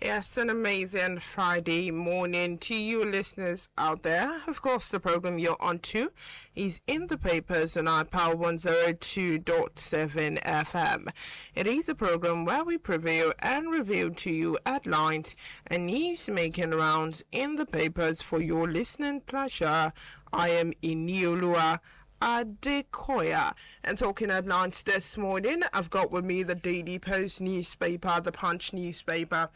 Yes, an amazing Friday morning to you listeners out there. Of course, the program you're on to is in the papers on iPower 102.7 FM. It is a program where we preview and review to you headlines and news making rounds in the papers for your listening pleasure. I am INIOLUWA. ADEKOYA. And talking headlines this morning, I've got with me the Daily Post newspaper, the Punch newspaper,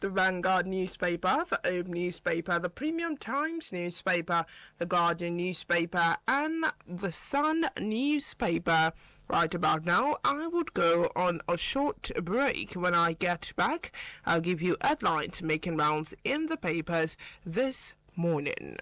the Vanguard newspaper, the Oab newspaper, the Premium Times newspaper, the Guardian newspaper, and the Sun newspaper. Right about now, I would go on a short break. When I get back, I'll give you headlines making rounds in the papers this morning.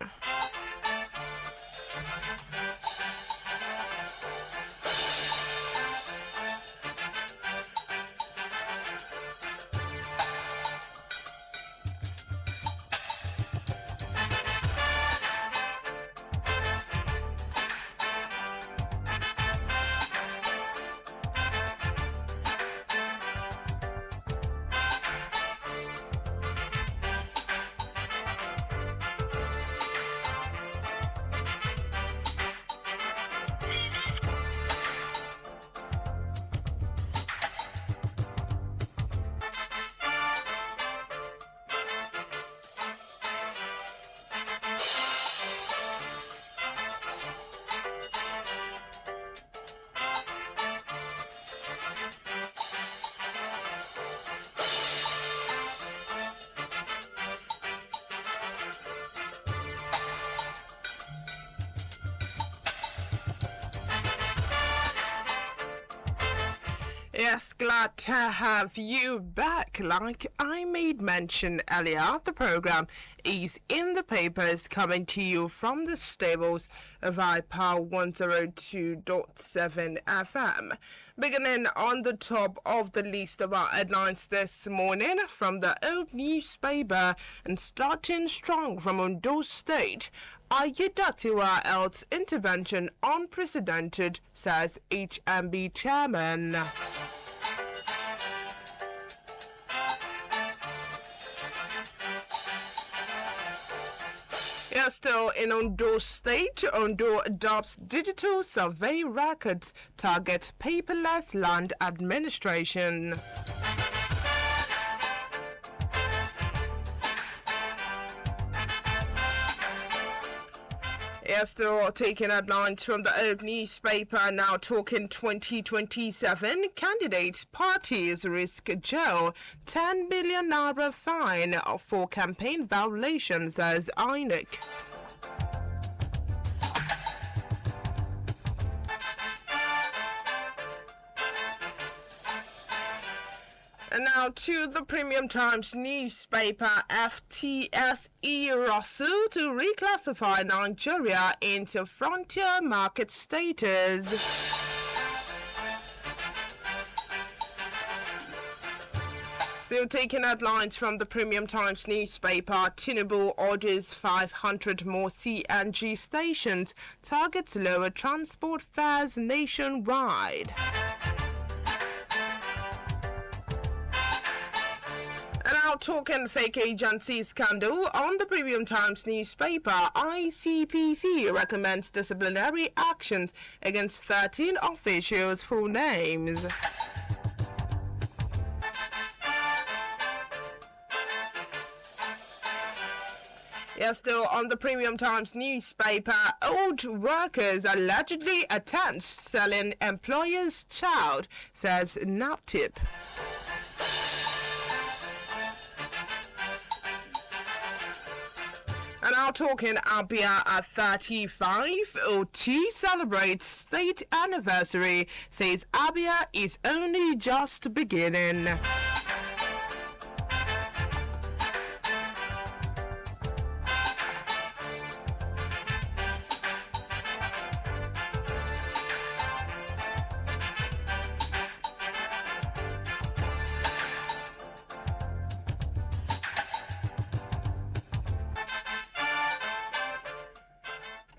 Yes, glad to have you back. Like I made mention earlier, the program is in the papers, coming to you from the stables of iPower 102.7 FM. Beginning on the top of the list of our headlines this morning from the Oab newspaper, and starting strong from Ondo State. ADEKOYA Health intervention unprecedented, says HMB chairman. Yeah, still in Ondo State, Ondo adopts digital survey records, target paperless land administration. Yeah, still taking headlines from the Oab newspaper, now talking 2027. Candidates, parties risk jail, 10 billion naira fine for campaign violations, as INEC. And now to the Premium Times newspaper. FTSE Russell to reclassify Nigeria into frontier market status. Still taking headlines from the Premium Times newspaper. Tinubu orders 500 more CNG stations, targets lower transport fares nationwide. And now talking fake agency scandal on the Premium Times newspaper. ICPC recommends disciplinary actions against 13 officials' full names. Yeah, still on the Premium Times newspaper, old workers allegedly attempts selling employer's child, says NAPTIP. And now talking Abia at 35, OT celebrates state anniversary, says Abia is only just beginning.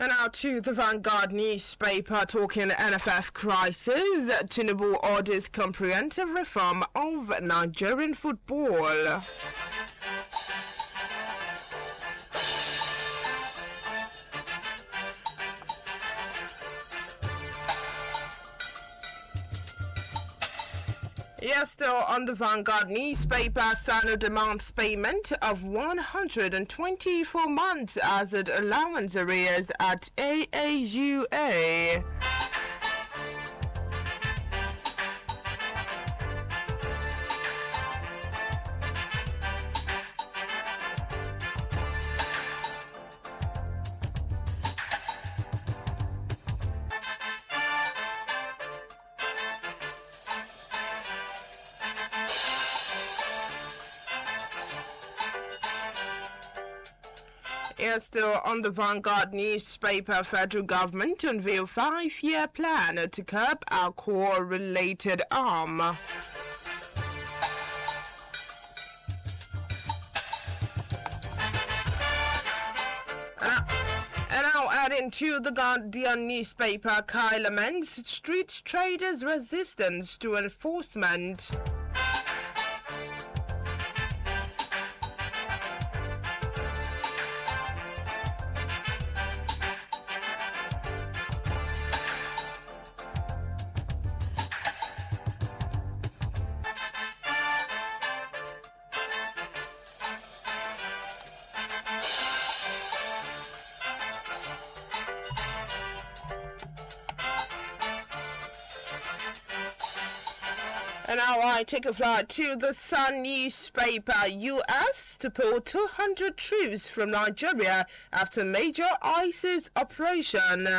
And now to the Vanguard newspaper talking NFF crisis. Tinubu orders comprehensive reform of Nigerian football. Yes, still on the Vanguard newspaper, Sano demands payment of 124 months as it allowance arrears at AAUA. Yes, still on the Vanguard newspaper, federal government unveil 5-year plan to curb alcohol-related harm. And now adding to the Guardian newspaper, Kyle laments street traders' resistance to enforcement. And now I take a flight to the Sun newspaper. U.S. to pull 200 troops from Nigeria after major ISIS operation.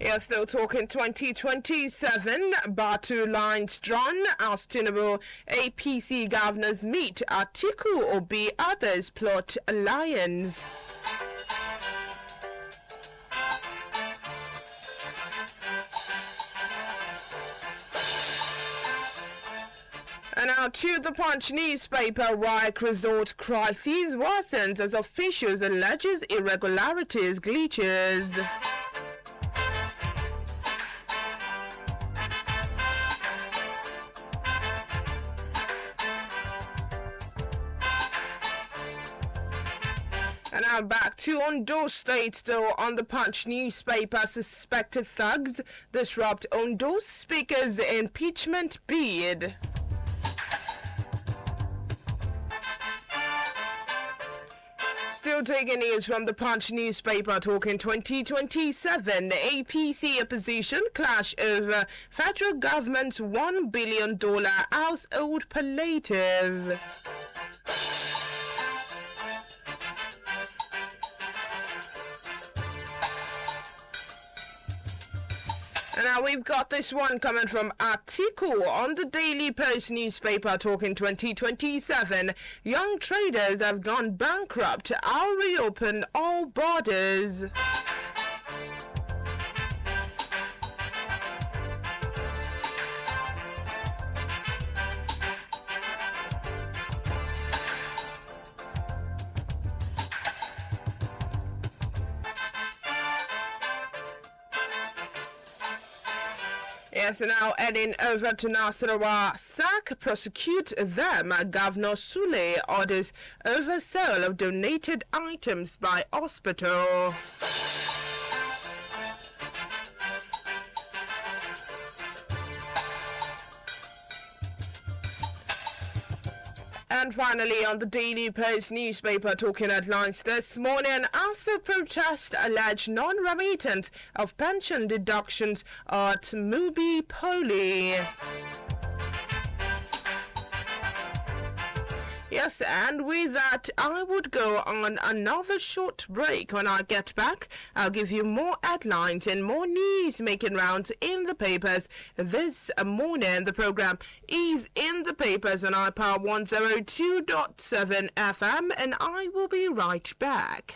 You're still talking 2027 battle lines drawn as Tinubu APC governors meet. Atiku Obi others plot alliance. And now to the Punch newspaper, WAEC resort crisis worsens as officials alleges irregularities, glitches. And now back to Ondo State, still on the Punch newspaper, suspected thugs disrupt Ondo Speaker's impeachment bid. Still taking news from the Punch newspaper, talking 2027, APC opposition clash over federal government's $1 billion household palliative. And now we've got this one coming from Atiku on the Daily Post newspaper, talking 2027. Young traders have gone bankrupt. I'll reopen all borders. Yes, now heading over to Nasarawa, SAC prosecute them. Governor Sule orders oversale of donated items by hospital. And finally, on the Daily Post newspaper, talking headlines this morning, ASU protest allege non-remittance of pension deductions at Mubi Poly. Yes, and with that, I would go on another short break. When I get back, I'll give you more headlines and more news making rounds in the papers this morning. The program is in the papers on iPower 102.7 FM, and I will be right back.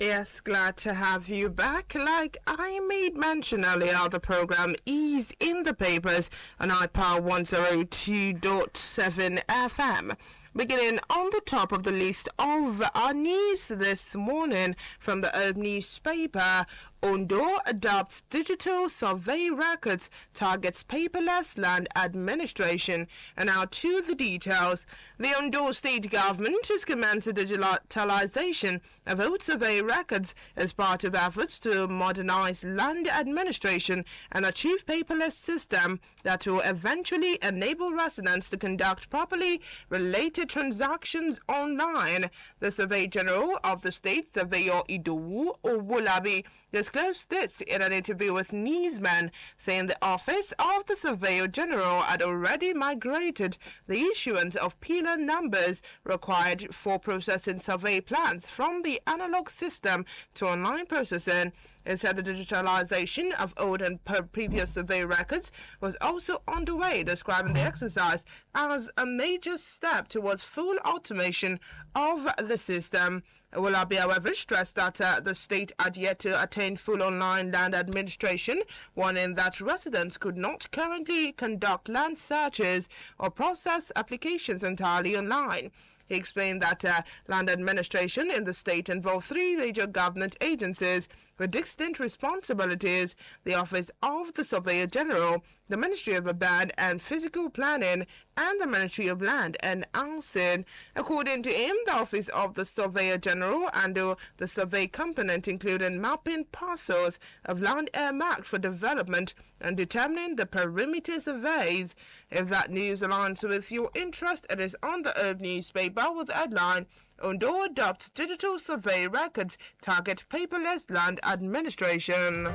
Yes, glad to have you back. Like I made mention earlier, the program is in the papers on iPower 102.7 FM. Beginning on the top of the list of our news this morning from the Herb newspaper, Ondo adopts digital survey records, targets paperless land administration. And now to the details. The Ondo state government has commenced the digitalization of old survey records as part of efforts to modernize land administration and achieve paperless system that will eventually enable residents to conduct properly related transactions online. The Surveyor General of the state, Surveyor Idowu Owolabi, disclosed this in an interview with newsmen, saying the office of the Surveyor General had already migrated the issuance of pillar numbers required for processing survey plans from the analog system to online processing. It said the digitalization of old and previous survey records was also underway, describing the exercise as a major step towards full automation of the system. Owolabi, however, stressed that the state had yet to attain full online land administration, warning that residents could not currently conduct land searches or process applications entirely online. He explained that land administration in the state involved three major government agencies with distinct responsibilities: the Office of the Surveyor General, the Ministry of Urban and Physical Planning, and the Ministry of Land and Housing. According to him, the Office of the Surveyor General handle the survey component, including mapping parcels of land earmarked for development and determining the perimeter surveys. If that news aligns with your interest, it is on the Herb newspaper with the headline, Ondo adopts digital survey records, target paperless land administration.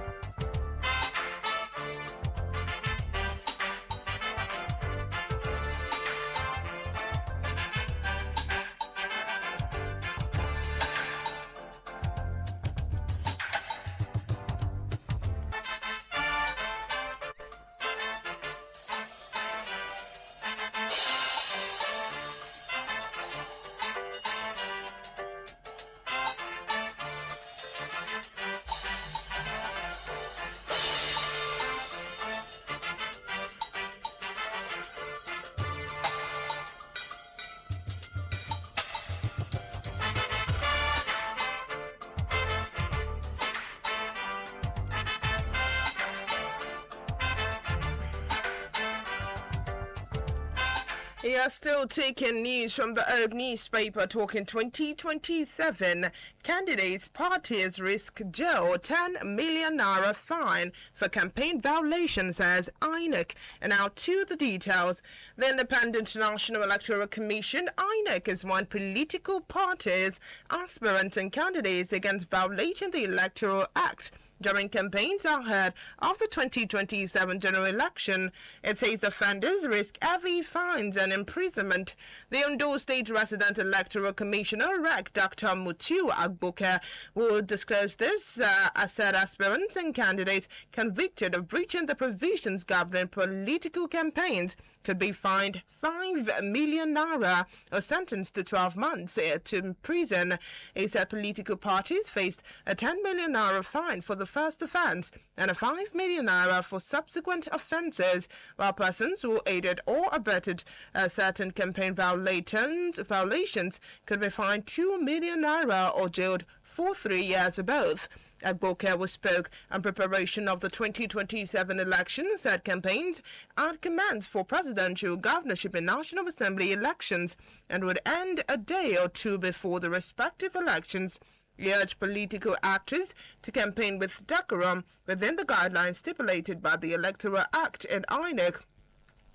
Yeah, still taking news from the Herb newspaper, talking 2027. Candidates, parties risk jail, 10 million naira fine for campaign violations, says INEC. And now to the details. The Independent National Electoral Commission, INEC, has warned political parties, aspirants and candidates against violating the Electoral Act during campaigns ahead of the 2027 general election. It says offenders risk heavy fines and imprisonment. The Ondo State Resident Electoral Commissioner, Rec. Dr. Mutiu Agboke, will disclose this as said aspirants and candidates convicted of breaching the provisions governing political campaigns could be fined 5 million naira or sentenced to 12 months to prison. He said political parties faced a 10 million naira fine for the first offence and a 5 million naira for subsequent offences, while persons who aided or abetted certain campaign violations could be fined 2 million naira or jailed for 3 years or both. Agboke, who spoke on preparation of the 2027 election, said campaigns had commenced for presidential, governorship and National Assembly elections and would end a day or two before the respective elections. He urged political actors to campaign with decorum within the guidelines stipulated by the Electoral Act and INEC.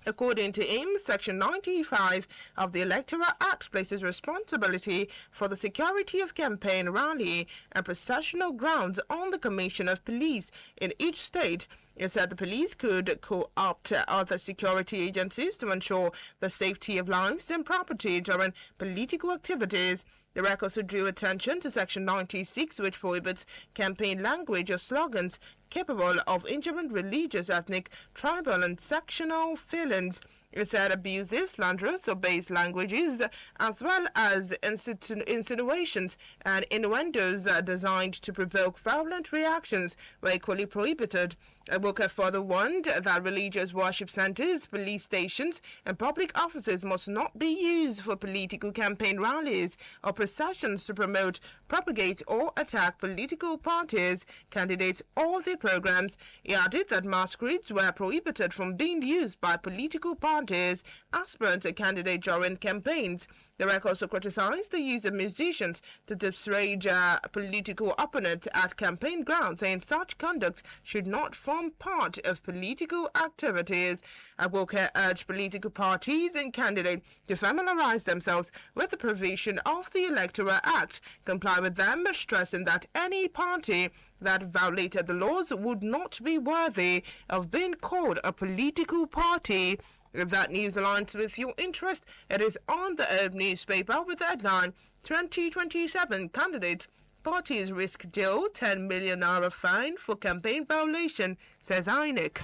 According to him, Section 95 of the Electoral Act places responsibility for the security of campaign, rally, and processional grounds on the Commission of Police in each state. It said the police could co-opt other security agencies to ensure the safety of lives and property during political activities. The REC also drew attention to Section 96, which prohibits campaign language or slogans capable of injuring religious, ethnic, tribal, and sectional feelings. It said abusive, slanderous, or base languages, as well as insinuations and innuendos designed to provoke violent reactions, were equally prohibited. Agboke further warned that religious worship centers, police stations, and public offices must not be used for political campaign rallies or processions to promote, propagate, or attack political parties, candidates, or their programs. He added that masquerades were prohibited from being used by political parties, aspirants, and candidates during campaigns. The REC also criticized the use of musicians to dissuade political opponents at campaign grounds, saying such conduct should not form part of political activities. Agboke urged political parties and candidates to familiarize themselves with the provision of the Electoral Act, comply with them, stressing that any party that violated the laws would not be worthy of being called a political party. If that news aligns with your interest, it is on the Herb newspaper with the headline 2027 candidates. Parties risk jail, 10 million naira fine for campaign violation, says INEC.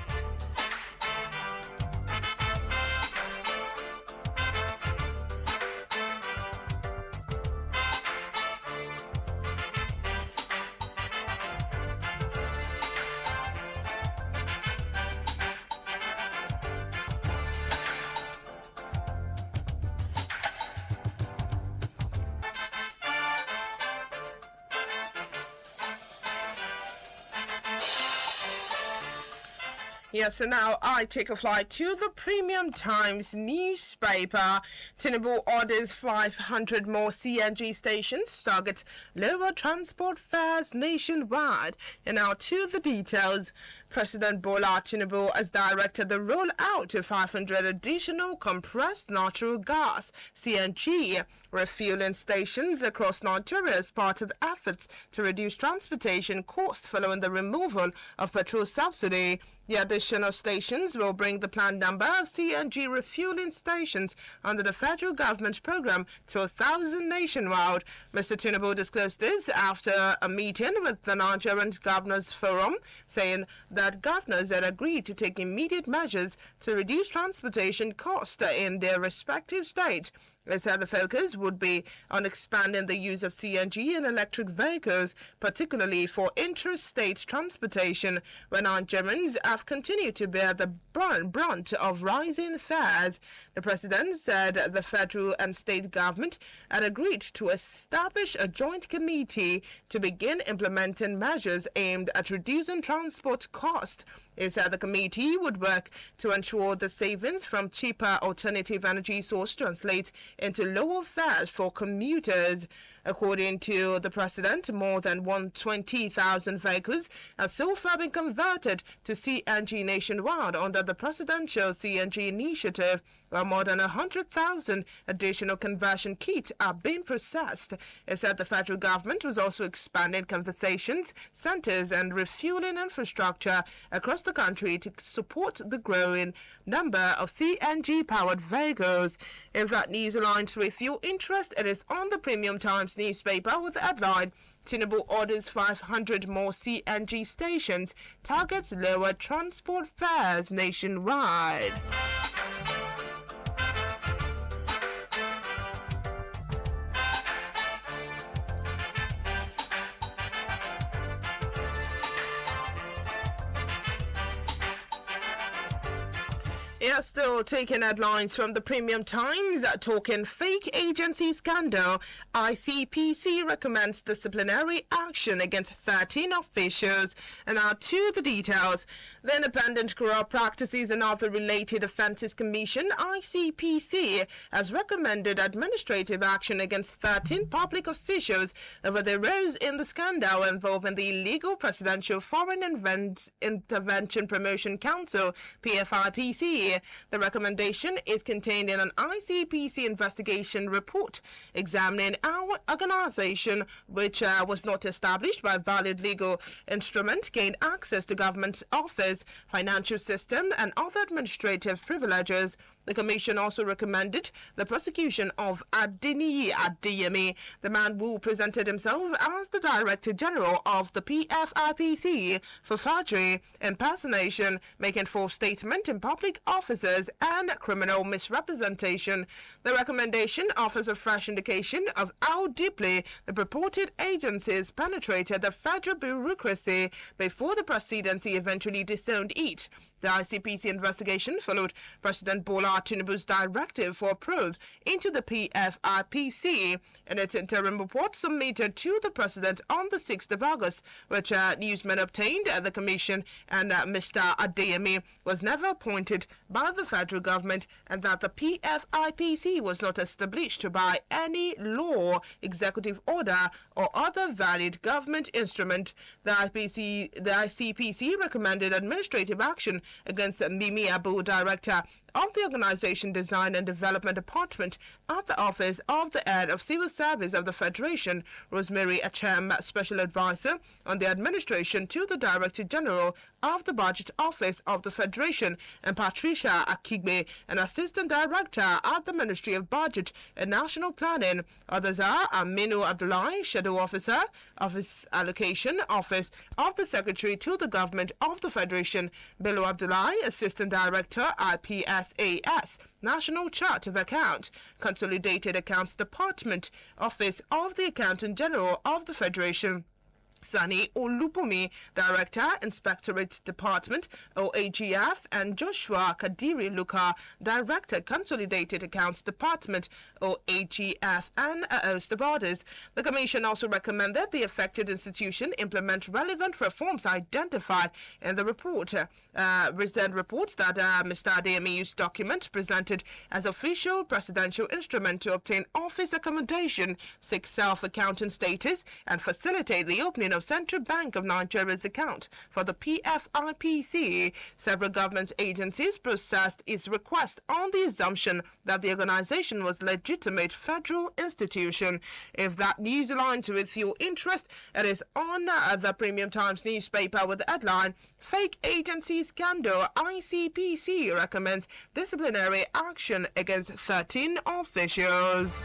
Yes, and now I take a flight to the Premium Times newspaper. Tinubu orders 500 more CNG stations, targets lower transport fares nationwide. And now to the details. President Bola Tinubu has directed the rollout of 500 additional compressed natural gas (CNG) refueling stations across Nigeria as part of efforts to reduce transportation costs following the removal of petrol subsidy. The additional stations will bring the planned number of CNG refueling stations under the federal government program to 1,000 nationwide. Mr. Tinubu disclosed this after a meeting with the Nigerian Governors Forum, saying that governors had agreed to take immediate measures to reduce transportation costs in their respective states. They said the focus would be on expanding the use of CNG in electric vehicles, particularly for interstate transportation, where Nigerians have continued to bear the brunt of rising fares. The president said the federal and state government had agreed to establish a joint committee to begin implementing measures aimed at reducing transport costs. He said the committee would work to ensure the savings from cheaper alternative energy source translate into lower fares for commuters. According to the president, more than 120,000 vehicles have so far been converted to CNG nationwide under the presidential CNG initiative, while more than 100,000 additional conversion kits are being processed. It said the federal government was also expanding conversations, centers, and refueling infrastructure across the country to support the growing number of CNG-powered vehicles. If that news aligns with your interest, it is on the Premium Times newspaper with the headline, Tinubu orders 500 more CNG stations, targets lower transport fares nationwide. Yeah, still taking headlines from the Premium Times, talking fake agency scandal. ICPC recommends disciplinary action against 13 officials. And now to the details. The Independent Corrupt Practices and Other Related Offences Commission, ICPC, has recommended administrative action against 13 public officials over their roles in the scandal involving the illegal Presidential Foreign Intervention Promotion Council, PFIPC. The recommendation is contained in an ICPC investigation report examining our organization, which was not established by valid legal instrument, gained access to government office, financial system, and other administrative privileges. The Commission also recommended the prosecution of Adeyemi, the man who presented himself as the Director General of the PFIPC, for forgery, impersonation, making false statement in public offices, and criminal misrepresentation. The recommendation offers a fresh indication of how deeply the purported agencies penetrated the federal bureaucracy before the presidency eventually disowned it. The ICPC investigation followed President Bola Tinubu's directive for a probe into the PFIPC in its interim report submitted to the President on the 6th of August, which newsmen obtained. The Commission and Mr. Adeyemi was never appointed by the federal government, and that the PFIPC was not established by any law, executive order, or other valid government instrument. The ICPC recommended administrative action against Mimi Abu, Director of the Organization Design and Development Department at the Office of the Head of Civil Service of the Federation, Rosemary Achem, Special Advisor on the Administration to the Director General of the Budget Office of the Federation, and Patricia Akigbe, an Assistant Director at the Ministry of Budget and National Planning. Others are Aminu Abdullahi, Shadow Officer, Office Allocation Office of the Secretary to the Government of the Federation, Bello Abdullahi, Assistant Director, IPSAS, National Chart of Account, Consolidated Accounts Department, Office of the Accountant General of the Federation, Sani Olupumi, Director, Inspectorate Department, OAGF, and Joshua Kadiri Luka, Director, Consolidated Accounts Department, OAGF, and a host of others. The Commission also recommended the affected institution implement relevant reforms identified in the report. Resent reports that Mr. Adeyemi used document presented as official presidential instrument to obtain office accommodation, seek self-accounting status, and facilitate the opening of Central Bank of Nigeria's account for the PFIPC. Several government agencies processed its request on the assumption that the organization was legitimate federal institution. If that news aligns with your interest, it is on the Premium Times newspaper with the headline, Fake Agency Scandal, ICPC recommends disciplinary action against 13 officials.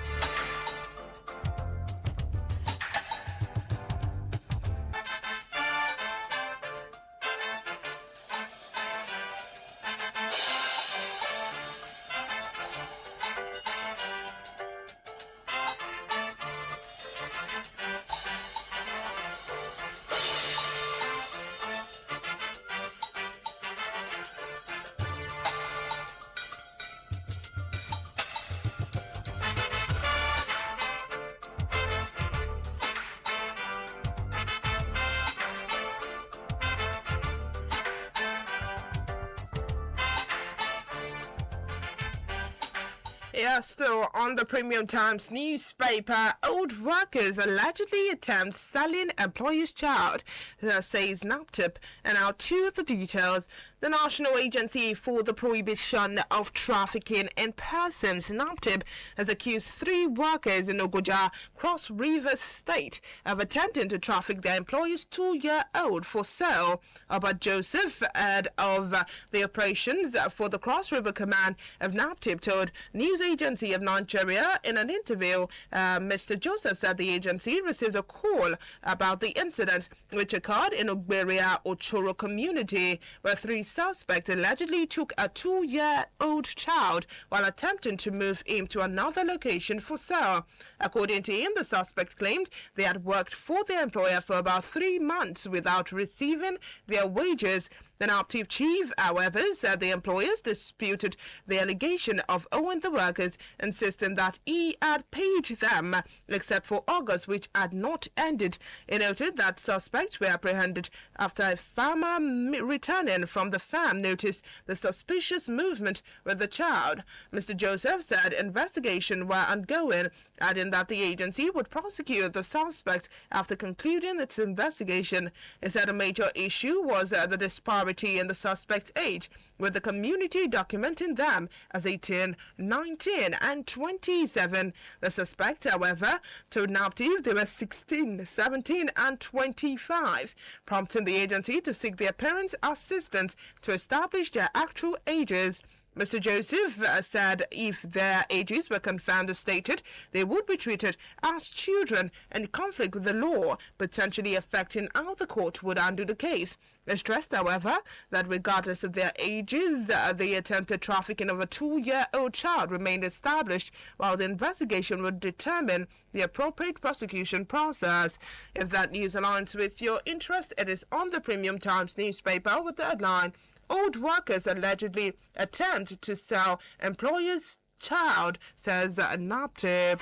Yeah, still on the Premium Times newspaper, old workers allegedly attempt selling employer's child, says NAPTIP. And now to the details. The National Agency for the Prohibition of Trafficking in Persons, NAPTIP, has accused 3 workers in Ogoja, Cross River State, of attempting to traffic their employer's 2-year-old for sale. But Joseph, head of the operations for the Cross River Command of NAPTIP, told News Agency of Nigeria in an interview. Mr. Joseph said the agency received a call about the incident, which occurred in Ogberia Ochoro community, where 3 suspects allegedly took a 2-year-old child while attempting to move him to another location for sale. According to him, the suspect claimed they had worked for their employer for about 3 months without receiving their wages. The NAPTIP chief, however, said the employers disputed the allegation of owing the workers, insisting that he had paid them, except for August, which had not ended. He noted that suspects were apprehended after a farmer returning from the farm noticed the suspicious movement with the child. Mr. Joseph said investigations were ongoing, adding that the agency would prosecute the suspect after concluding its investigation. He said a major issue was the disparity in the suspect's age, with the community documenting them as 18, 19, and 27. The suspects, however, told NAPTIP they were 16, 17, and 25, prompting the agency to seek their parents' assistance to establish their actual ages. Mr. Joseph said if their ages were confirmed as stated, they would be treated as children in conflict with the law, potentially affecting how the court would undo the case. He stressed, however, that regardless of their ages, the attempted trafficking of a 2-year-old child remained established, while the investigation would determine the appropriate prosecution process. If that news aligns with your interest, it is on the Premium Times newspaper with the headline, "Old workers allegedly attempt to sell employer's child," says NAPTIP.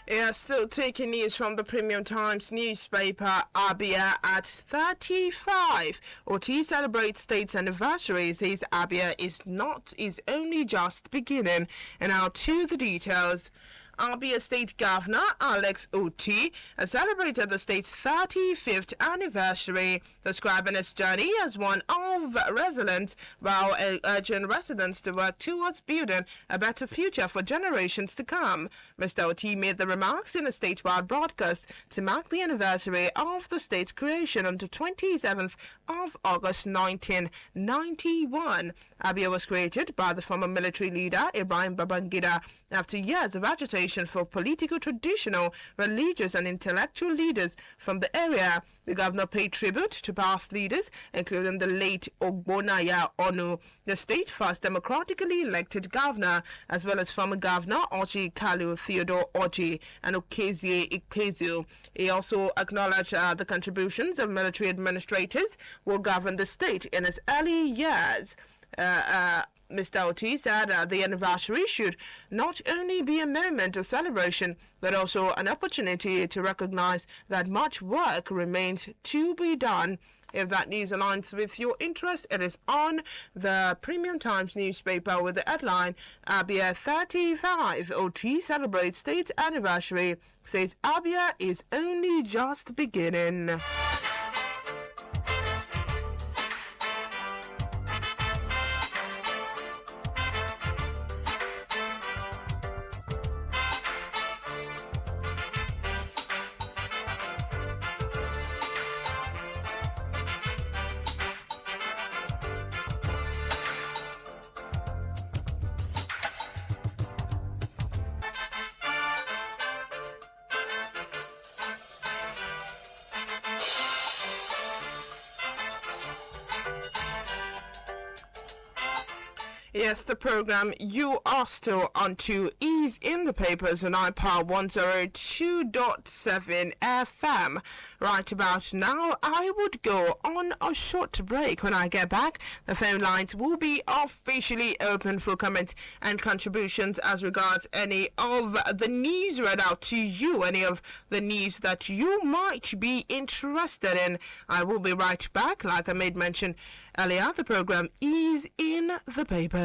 Yeah, still taking news from the Premium Times newspaper. Abia at 35. Oti celebrates state's anniversary, says Abia is only just beginning. And now to the details. Abia State Governor Alex Oti has celebrated the state's 35th anniversary, describing its journey as one of resilience, while urging residents to work towards building a better future for generations to come. Mr. Oti made the remarks in a statewide broadcast to mark the anniversary of the state's creation on the 27th of August 1991. Abia was created by the former military leader Ibrahim Babangida after years of agitation for political, traditional, religious, and intellectual leaders from the area. The governor paid tribute to past leaders, including the late Ogbonaya Onu, the state's first democratically elected governor, as well as former governor Oji Kalu Theodore Oji and Okezie Ikpezu. He also acknowledged the contributions of military administrators who governed the state in its early years. Mr. Oti said the anniversary should not only be a moment of celebration, but also an opportunity to recognize that much work remains to be done. If that news aligns with your interest, it is on the Premium Times newspaper with the headline, Abia 35. Oti celebrates state's anniversary, says Abia is only just beginning. Yes, the program you are still onto is in the papers on iPower 102.7 FM. Right about now, I would go on a short break. When I get back, the phone lines will be officially open for comments and contributions as regards any of the news read out to you, any of the news that you might be interested in. I will be right back. Like I made mention earlier, the program is in the papers.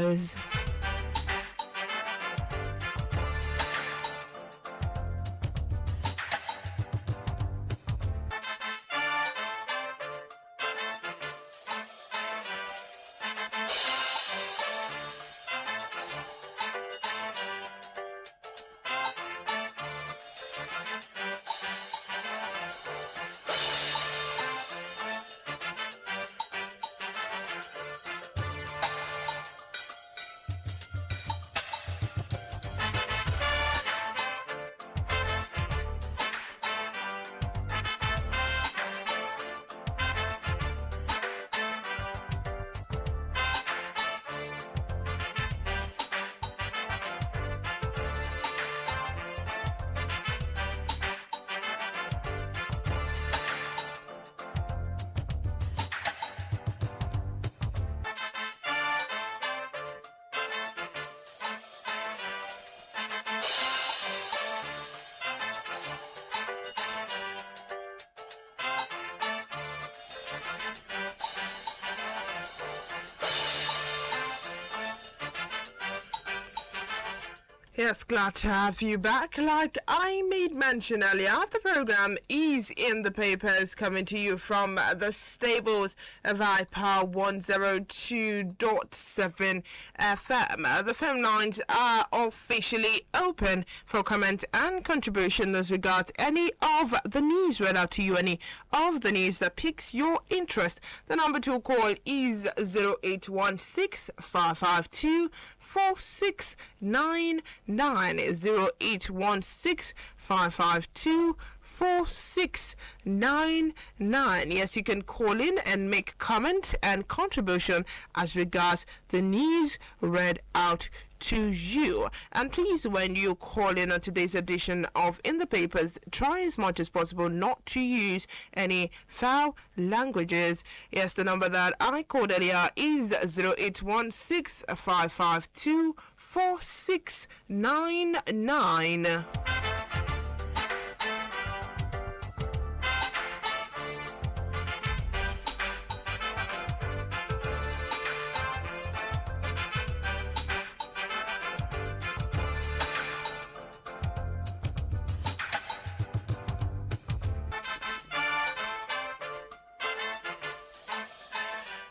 Yes, glad to have you back. Like I made mention earlier, the program is in the papers, coming to you from the stables of iPower 102.7 FM. The phone lines are officially open for comment and contribution as regards any of the news read out to you, any of the news that piques your interest. The number to call is 0816 552 4699. 0816 552 4699. Yes, you can call in and make comment and contribution as regards the news read out to you. And please, when you call in on today's edition of In the Papers, try as much as possible not to use any foul languages. Yes, the number that I called earlier is 0816 552 4699.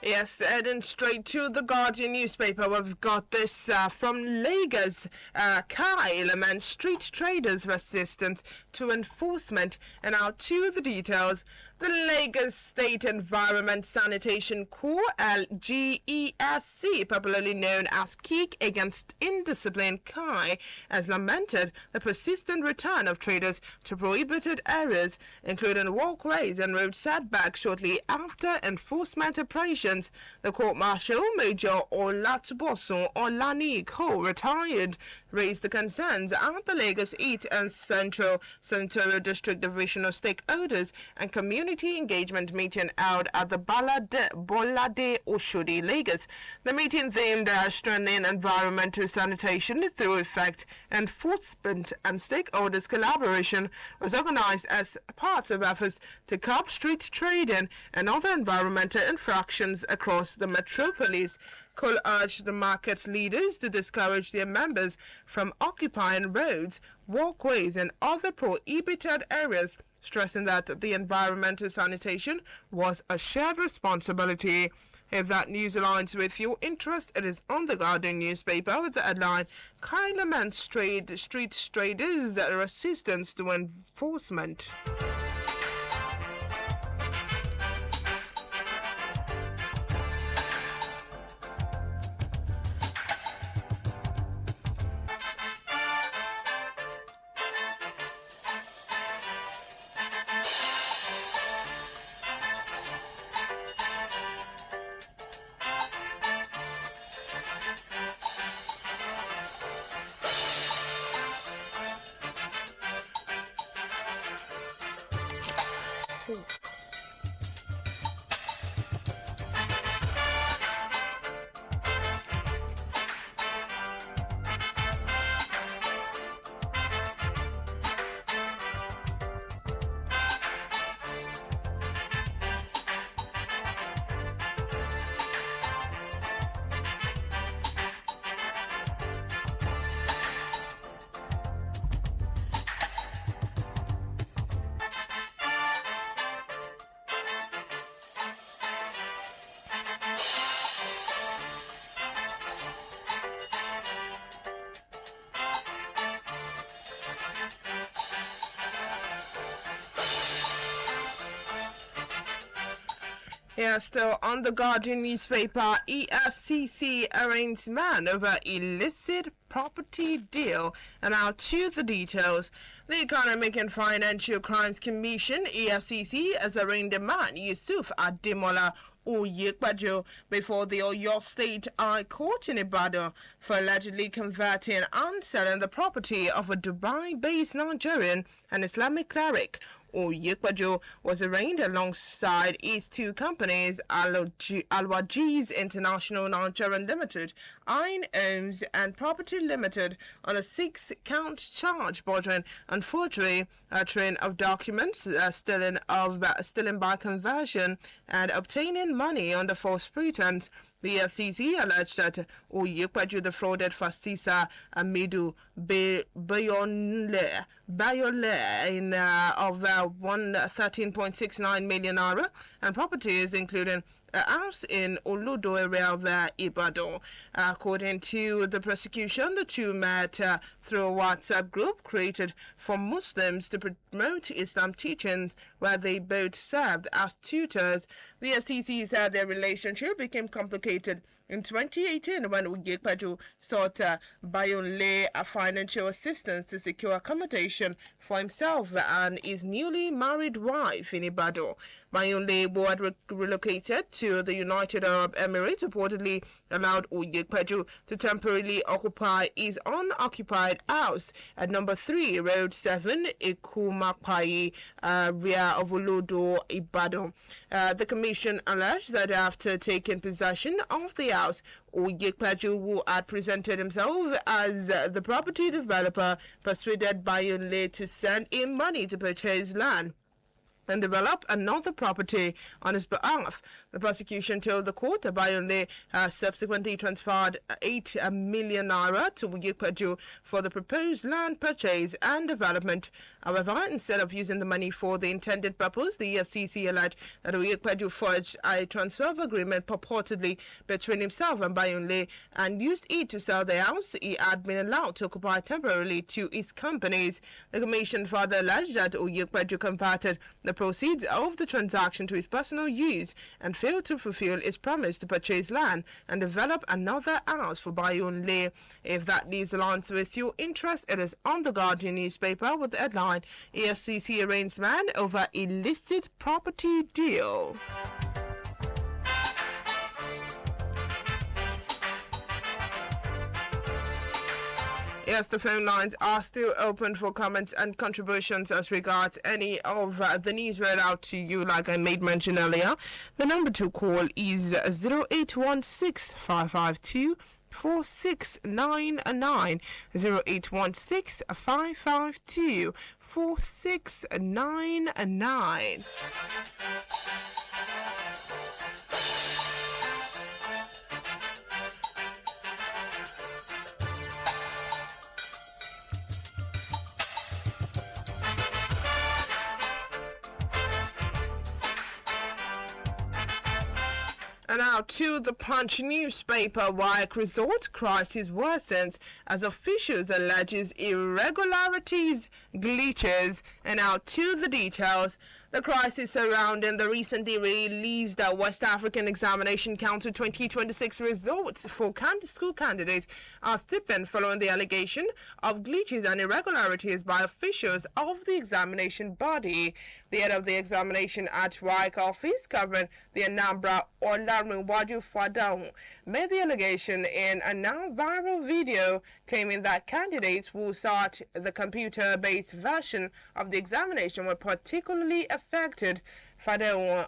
Yes, heading straight to the Guardian newspaper. We've got this from Lagos. Car element street traders resistance to enforcement. And now to the details. The Lagos State Environment Sanitation Corps, LGESC, popularly known as KIC Against Indisciplined KAI, has lamented the persistent return of traders to prohibited areas, including walkways and road setbacks shortly after enforcement operations. The court-martial, Major Olatubosun Olaniko, retired, raised the concerns at the Lagos East and Central Senatorial District Divisional Stakeholders and Community Engagement meeting held at the Bolade Oshodi, Lagos. The meeting themed strengthening environmental sanitation through effect enforcement and stakeholders collaboration was organized as part of efforts to curb street trading and other environmental infractions across the metropolis. Cole urged the market leaders to discourage their members from occupying roads, walkways, and other prohibited areas, stressing that the environmental sanitation was a shared responsibility. If that news aligns with your interest, it is on the Guardian newspaper with the headline, Kailaman Street Traders Resistance to Enforcement. Yeah, still on the Guardian newspaper, EFCC arraigns man over illicit property deal. And now to the details. The Economic and Financial Crimes Commission, EFCC, has arraigned a man, Yusuf Ademola Oyekbajo, before the Oyo State High Court in Ibadan for allegedly converting and selling the property of a Dubai-based Nigerian and Islamic cleric. Oyekbajo was arraigned alongside his two companies, Al-Wajiz International Nigerian Limited, Ain Homes and Property Limited, on a 6-count charge bordering on forgery, uttering of documents, stealing by conversion, and obtaining money under false pretense. The FCC alleged that Oyekbajo defrauded Fastisa Amidu Bayonle in of 13.69 million naira and properties including a house in Oludo area of Ibadan. According to the prosecution, the two met through a WhatsApp group created for Muslims to promote Islam teachings, where they both served as tutors. The FCC said their relationship became complicated in 2018 when Oyekbajo sought Bayonle financial assistance to secure accommodation for himself and his newly married wife in Ibadan. Bayonle, who had relocated to the United Arab Emirates, reportedly allowed Oyekbajo to temporarily occupy his unoccupied house at number 3, Road 7, Ikumapai, area of Olodo, Ibadan. The commission alleged that after taking possession of the house, Oyekbajo, who had presented himself as the property developer, persuaded Bayonle to send him money to purchase land and develop another property on his behalf. The prosecution told the court that Bayonle subsequently transferred 8 million naira to Oyekbajo for the proposed land purchase and development. However, instead of using the money for the intended purpose, the EFCC alleged that Oyekbajo forged a transfer agreement purportedly between himself and Bayonle and used it to sell the house he had been allowed to occupy temporarily to his companies. The commission further alleged that Oyekbajo converted the proceeds of the transaction to his personal use and failed to fulfill his promise to purchase land and develop another house for Bayonle. If that leaves aligns with your interest, it is on the Guardian newspaper with the headline, EFCC arraigns man over illicit property deal. Yes, the phone lines are still open for comments and contributions as regards any of the news read out to you, like I made mention earlier. The number to call is 0816 552 4699 0816 552 4699. And now to the Punch newspaper. Wyack Resort crisis worsens as officials alleges irregularities, glitches. And now to the details. The crisis surrounding the recently released West African Examination Council 2026 results for school candidates are stiffened following the allegation of glitches and irregularities by officials of the examination body. The head of the examination at Wyack office covering the Anambra, Olarinwaju Fadahun, made the allegation in a now viral video claiming that candidates who sought the computer-based version of the examination were particularly affected. Fadahun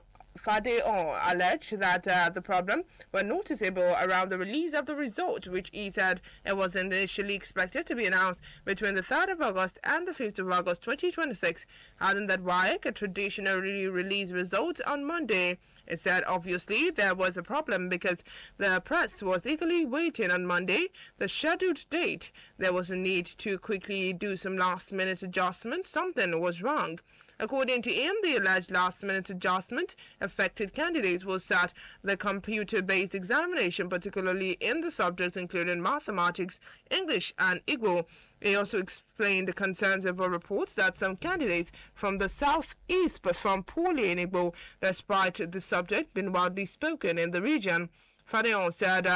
alleged that the problem were noticeable around the release of the result, which he said it was initially expected to be announced between the 3rd of August and the 5th of August 2026, adding that Wyack had traditionally released results on Monday. It said obviously there was a problem because the press was eagerly waiting on Monday, the scheduled date. There was a need to quickly do some last-minute adjustments. Something was wrong. According to him, the alleged last-minute adjustment affected candidates was that the computer-based examination, particularly in the subjects including mathematics, English, and Igbo. He also explained the concerns over reports that some candidates from the southeast performed poorly in Igbo, despite the subject being widely spoken in the region. Fadeon said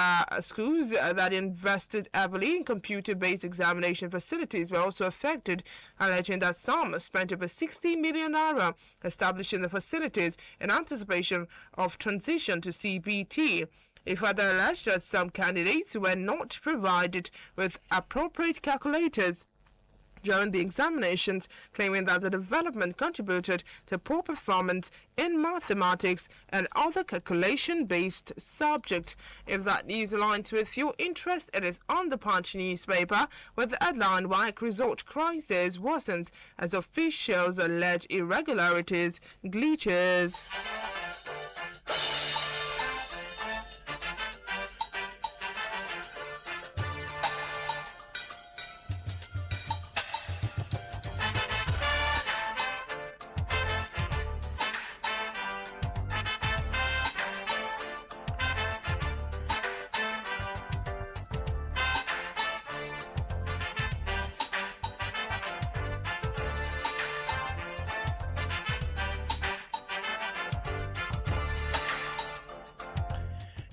schools that invested heavily in computer-based examination facilities were also affected, alleging that some spent over 60 million naira establishing the facilities in anticipation of transition to CBT. He further alleged that some candidates were not provided with appropriate calculators during the examinations, claiming that the development contributed to poor performance in mathematics and other calculation-based subjects. If that news aligns with your interest, it is on the Punch newspaper with the headline, WAEC Result Crisis Worsens as Officials Allege Irregularities Glitches.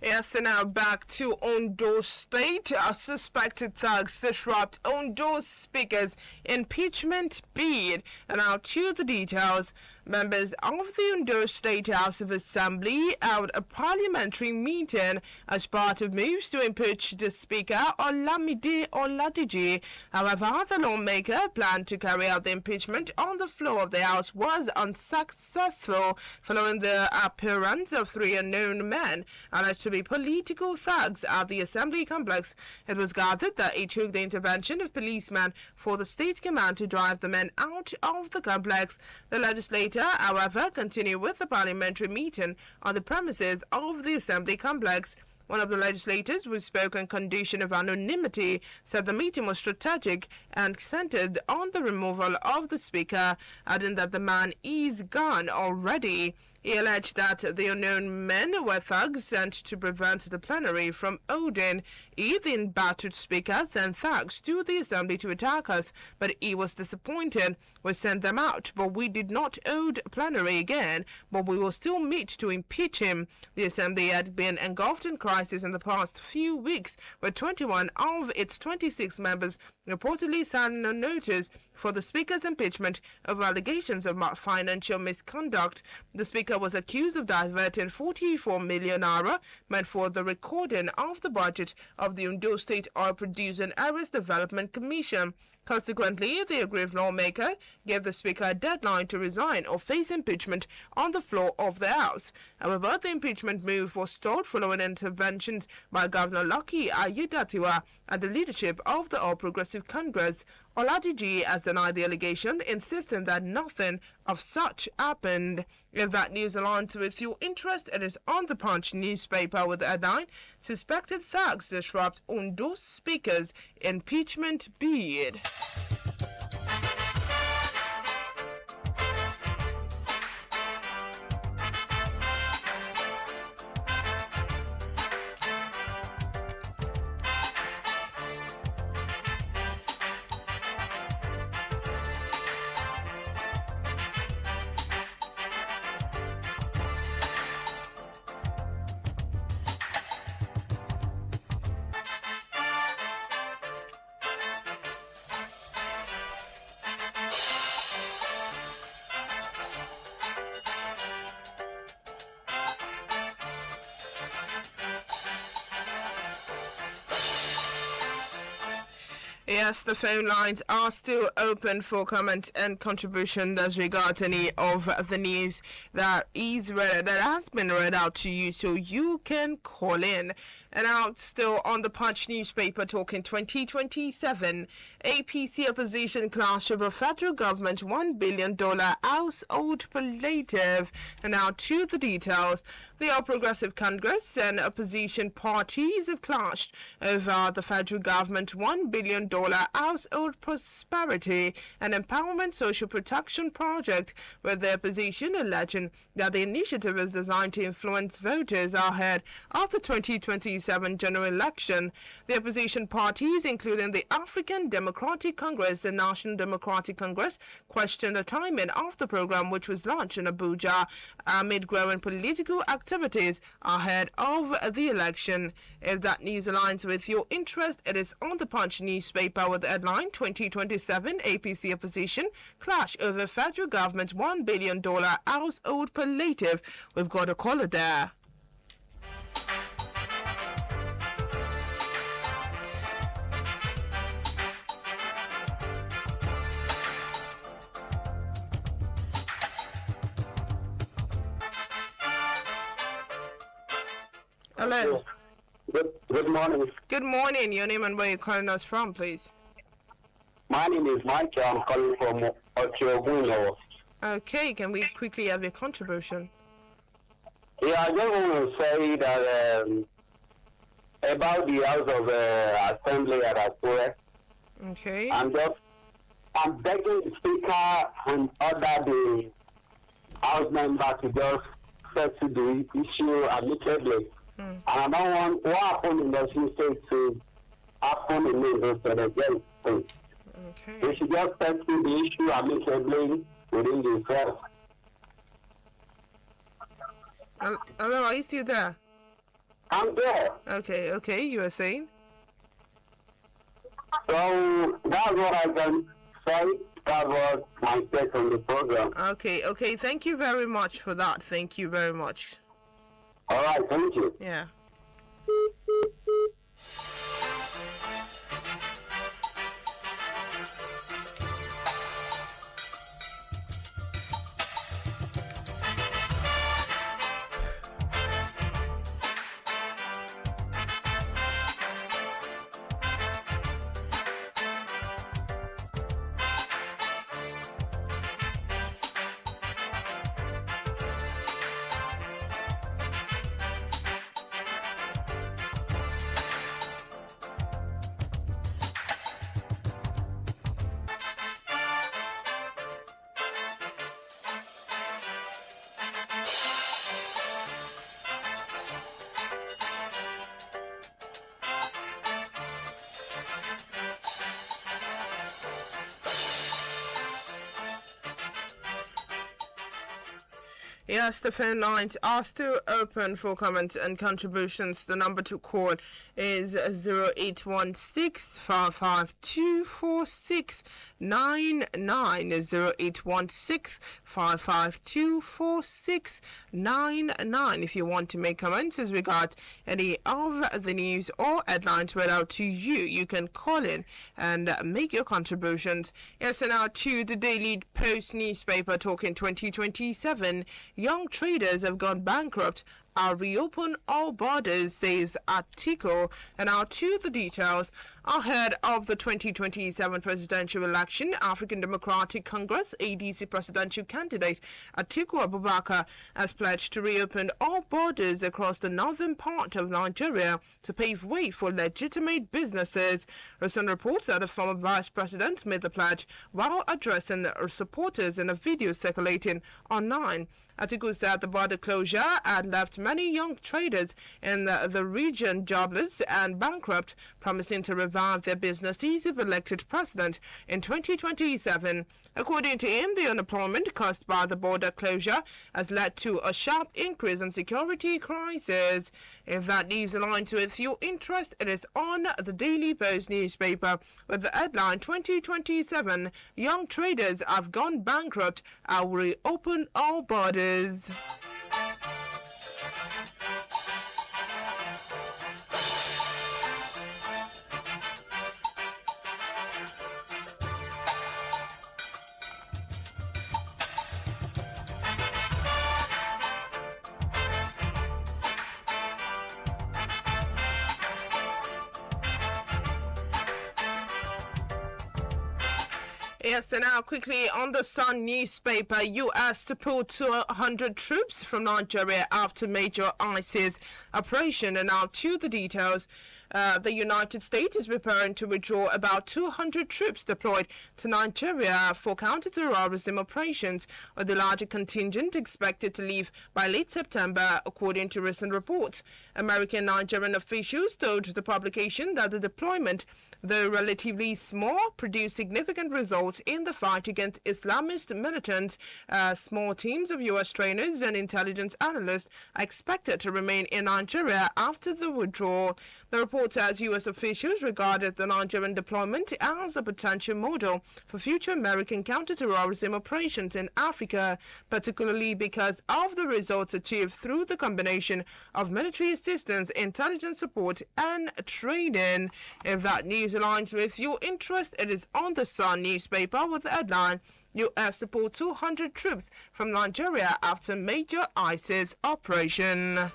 Yes, and now back to Ondo State. Suspected thugs disrupt Ondo Speaker's impeachment bid. And now to the details. Members of the Ondo State House of Assembly held a parliamentary meeting as part of moves to impeach the Speaker, Olamide Oladiji. However, the lawmaker planned to carry out the impeachment on the floor of the House was unsuccessful following the appearance of three unknown men alleged to be political thugs at the Assembly complex. It was gathered that it took the intervention of policemen for the state command to drive the men out of the complex. The legislator, however, continued with the parliamentary meeting on the premises of the Assembly complex. One of the legislators who spoke on condition of anonymity said the meeting was strategic and centered on the removal of the Speaker, adding that the man is gone already. He alleged that the unknown men were thugs sent to prevent the plenary from holding. He, the embattled Speaker, sent thugs to the Assembly to attack us, but he was disappointed. We sent them out, but we did not hold plenary again, but we will still meet to impeach him. The Assembly had been engulfed in crisis in the past few weeks, with 21 of its 26 members reportedly signing a notice for the Speaker's impeachment over allegations of financial misconduct. The Speaker was accused of diverting 44 million naira meant for the recording of the budget of the Ondo State Oil Producing Areas Development Commission. Consequently, the aggrieved lawmaker gave the Speaker a deadline to resign or face impeachment on the floor of the House. However, the impeachment move was stalled following interventions by Governor Lucky Ayedatiwa and the leadership of the All Progressive Congress. Oladiji has denied the allegation, insisting that nothing of such happened. If that news aligns with your interest, it is on the Punch newspaper with the headline, Suspected thugs disrupt Ondo Speaker's impeachment bid. Yes, the phone lines are still open for comment and contribution as regards any of the news that has been read out to you, so you can call in. And out still on the Punch newspaper talking 2027, APC opposition clash over federal government $1 billion household palliative. And now to the details. The All Progressive Congress and opposition parties have clashed over the federal government $1 billion household prosperity and empowerment social protection project, with the opposition alleging that the initiative is designed to influence voters ahead of the 2027 general election. The opposition parties, including the African Democratic Congress and National Democratic Congress, questioned the timing of the program, which was launched in Abuja amid growing political activities ahead of the election. If that news aligns with your interest, it is on the Punch newspaper with the headline 2027 APC opposition clash over federal government $1 billion household palliative. We've got a caller there. Hello. Good morning. Good morning. Your name and where you're calling us from, please. My name is Mike. I'm calling from Otiogunlo. Okay, can we quickly have your contribution? Yeah, I just want to say that about the House of Assembly at Akure. Okay. I'm begging the Speaker and other the House members to just settle the issue amicably. And I don't want what happened in the state to happen in the state. Okay. We should just settle the issue amicably within the self. Hello, are you still there? I'm there. Okay, you were saying? So that's what I can say. That was my take on the program. Okay, thank you very much for that. Thank you very much. All right, thank you. Yeah. Yes, the phone lines are still open for comments and contributions. The number to call is 0816 552 4699. 0816 552 4699. If you want to make comments as regard any of the news or headlines read out to you, you can call in and make your contributions. Yes, and now to the Daily Post newspaper talking 2027. Young traders have gone bankrupt. I'll reopen all borders, says Atiku. And now to the details. Ahead of the 2027 presidential election, African Democratic Congress ADC presidential candidate Atiku Abubakar has pledged to reopen all borders across the northern part of Nigeria to pave way for legitimate businesses. Recent reports that the former vice president made the pledge while addressing supporters in a video circulating online. Atiku said the border closure had left many young traders in the region jobless and bankrupt, promising to revive their businesses if elected president in 2027. According to him, the unemployment caused by the border closure has led to a sharp increase in security crisis. If that leaves aligned with your interest, it is on the Daily Post newspaper with the headline 2027 Young Traders Have Gone Bankrupt. I will reopen all borders. Yes, and now quickly on the Sun newspaper, U.S. to pull 200 troops from Nigeria after major ISIS operation. And now to the details. The United States is preparing to withdraw about 200 troops deployed to Nigeria for counter-terrorism operations, with the larger contingent expected to leave by late September, according to recent reports. American and Nigerian officials told the publication that the deployment, though relatively small, produced significant results in the fight against Islamist militants. Small teams of U.S. trainers and intelligence analysts are expected to remain in Nigeria after the withdrawal. The report says U.S. officials regarded the Nigerian deployment as a potential model for future American counter-terrorism operations in Africa, particularly because of the results achieved through the combination of military assistance, intelligence support, and training. If that news aligns with your interest, it is on the Sun newspaper with the headline, U.S. to pull 200 troops from Nigeria after major ISIS operation.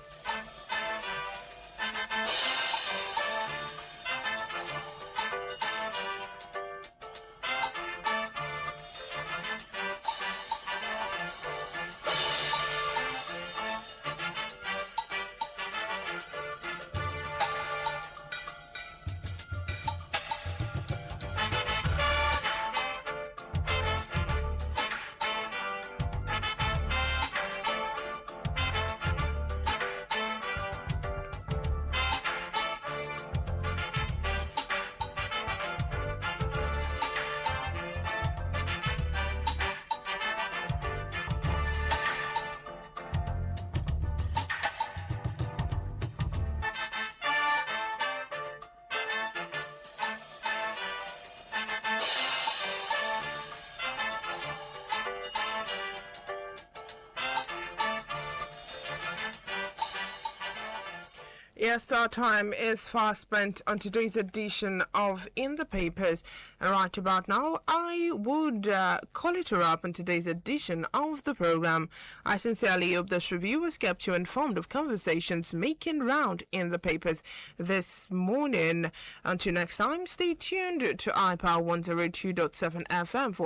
Yes, our time is fast spent on today's edition of In the Papers. And right about now, I would call it a wrap on today's edition of the program. I sincerely hope this review has kept you informed of conversations making round in the papers this morning. Until next time, stay tuned to iPower 102.7 FM for